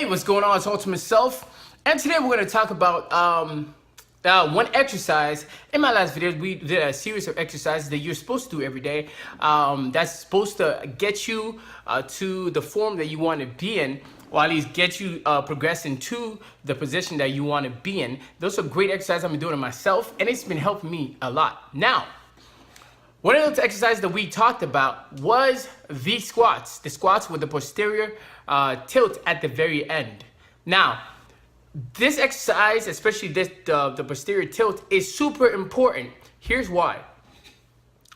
Hey, what's going on? It's Ultimate Self, and today we're going to talk about one exercise. In my last video, we did a series of exercises that you're supposed to do every day. That's supposed to get you to the form that you want to be in, or at least get you progressing to the position that you want to be in. Those are great exercises I've been doing myself, and it's been helping me a lot. Now, one of those exercises that we talked about was the squats with the posterior tilt at the very end. Now, this exercise, especially the posterior tilt, is super important. Here's why.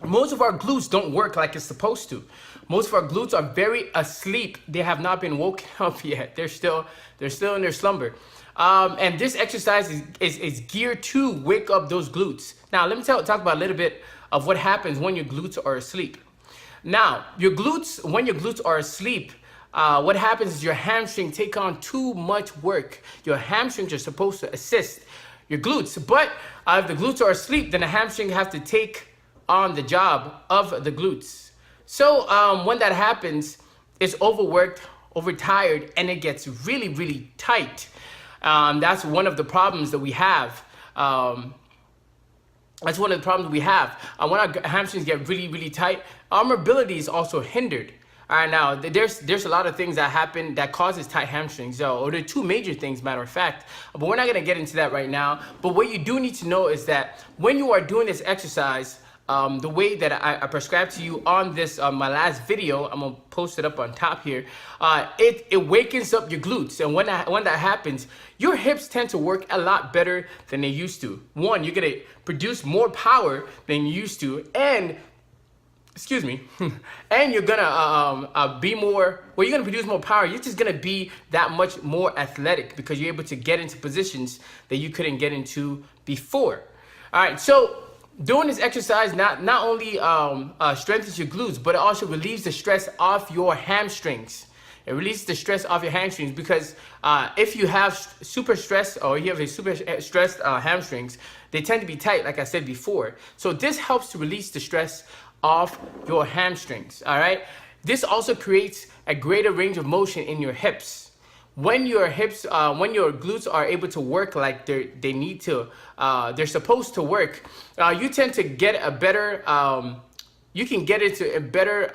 Most of our glutes don't work like it's supposed to. Most of our glutes are very asleep. They have not been woken up yet. They're still in their slumber. And this exercise is geared to wake up those glutes. Now, let me talk about a little bit of what happens when your glutes are asleep. Now, when your glutes are asleep, what happens is your hamstrings take on too much work. Your hamstrings are supposed to assist your glutes, but if the glutes are asleep, then the hamstring have to take on the job of the glutes. So when that happens, it's overworked, overtired, and it gets really, really tight. That's one of the problems that we have. That's one of the problems we have. When our hamstrings get really, really tight, our mobility is also hindered. All right, now there's a lot of things that happen that causes tight hamstrings. Or there are two major things, matter of fact, but we're not gonna get into that right now. But what you do need to know is that when you are doing this exercise, the way that I prescribed to you on this my last video, I'm gonna post it up on top here. It wakens up your glutes, and when that happens, your hips tend to work a lot better than they used to. One, you're gonna produce more power than you used to, and and you're gonna be more. Well, you're gonna produce more power. You're just gonna be that much more athletic because you're able to get into positions that you couldn't get into before. All right, so doing this exercise not only strengthens your glutes, but it also relieves the stress off your hamstrings. It releases the stress off your hamstrings because if you have super stress or you have a super stressed hamstrings, they tend to be tight, like I said before. So this helps to release the stress off your hamstrings. All right. This also creates a greater range of motion in your hips. When your glutes are able to work like they need to, they're supposed to work, you tend to get a better, you can get into a better,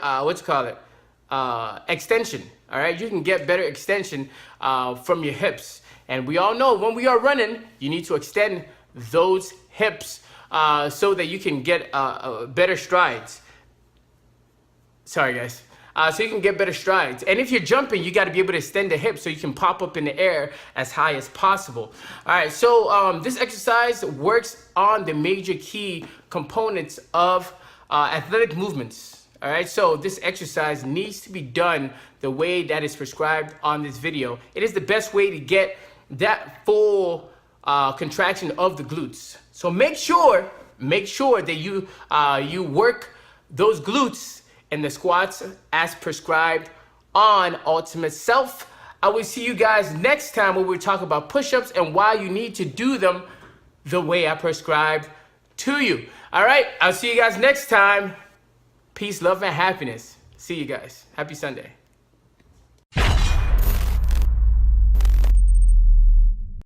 extension. All right, you can get better extension from your hips. And we all know when we are running, you need to extend those hips so that you can get better strides. Sorry, guys. So you can get better strides. And if you're jumping, you got to be able to extend the hips so you can pop up in the air as high as possible. All right, so this exercise works on the major key components of athletic movements. All right, so this exercise needs to be done the way that is prescribed on this video. It is the best way to get that full contraction of the glutes. So make sure that you work those glutes in the squats as prescribed on Ultimate Self. I will see you guys next time when we talk about push-ups and why you need to do them the way I prescribed to you. All right, I'll see you guys next time. Peace, love, and happiness. See you guys. Happy Sunday.